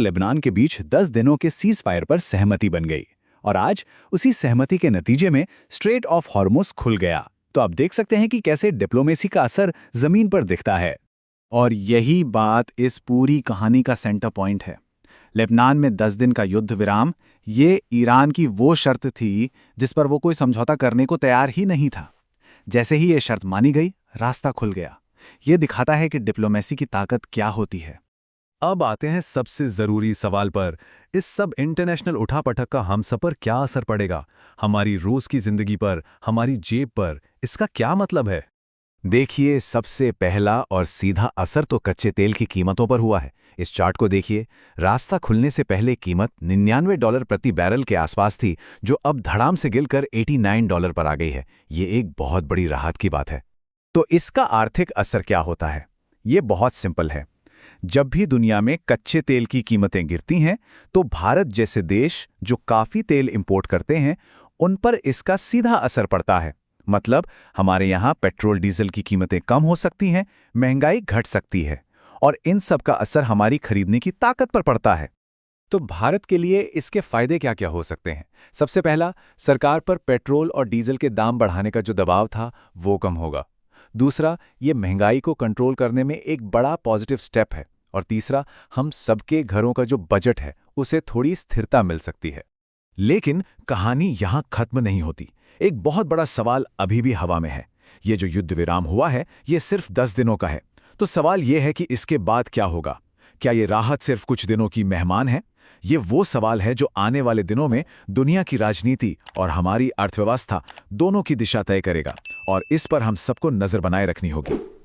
Lebanon के बीच 10 दिनों के सीज फायर पर सहमति बन गई और आज उसी सहमति के नतीजे में स्ट्रेट ऑफ हॉर्मुज खुल गया। तो आप देख सकते हैं कि कैसे डिप्लोमेसी का असर जमीन पर दिखता है। और यही बात इस पूरी कहानी का सेंटर पॉइंट है। लेबनान में 10 दिन का युद्ध विराम, ये ईरान की वो शर्त थी जिस पर वो कोई समझौता करने को तैयार ही नहीं था। जैसे ही ये शर्त मानी गई, रास्ता खुल गया। ये दिखाता है कि डिप्लोमेसी की ताकत क्या होती है। अब आते हैं सबसे जरूरी सवाल पर। इस सब इंटरनेशनल उठापटक का हम सब पर क्या असर पड़ेगा? हमारी रोज की जिंदगी पर, हमारी जेब पर इसका क्या मतलब है? देखिए, सबसे पहला और सीधा असर तो कच्चे तेल की कीमतों पर हुआ है। इस चार्ट को देखिए। रास्ता खुलने से पहले कीमत $99 प्रति बैरल के आसपास थी, जो अब धड़ाम से गिरकर $89 पर आ गई है। ये एक बहुत बड़ी राहत की बात है। तो इसका आर्थिक असर क्या होता है? ये बहुत सिंपल है। जब भी दुनिया में कच्चे तेल की कीमतें गिरती हैं, तो भारत जैसे देश जो काफ़ी तेल इंपोर्ट करते हैं, उन पर इसका सीधा असर पड़ता है। मतलब हमारे यहाँ पेट्रोल डीजल की कीमतें कम हो सकती हैं, महंगाई घट सकती है, और इन सब का असर हमारी खरीदने की ताकत पर पड़ता है। तो भारत के लिए इसके फायदे क्या क्या हो सकते हैं? सबसे पहला, सरकार पर पेट्रोल और डीजल के दाम बढ़ाने का जो दबाव था वो कम होगा। दूसरा, ये महंगाई को कंट्रोल करने में एक बड़ा पॉजिटिव स्टेप है। और तीसरा, हम सबके घरों का जो बजट है उसे थोड़ी स्थिरता मिल सकती है। लेकिन कहानी यहाँ खत्म नहीं होती। एक बहुत बड़ा सवाल अभी भी हवा में है। ये जो युद्ध विराम हुआ है, ये सिर्फ 10 दिनों का है। तो सवाल ये है कि इसके बाद क्या होगा? क्या ये राहत सिर्फ कुछ दिनों की मेहमान है? ये वो सवाल है जो आने वाले दिनों में दुनिया की राजनीति और हमारी अर्थव्यवस्था दोनों की दिशा तय करेगा, और इस पर हम सबको नजर बनाए रखनी होगी।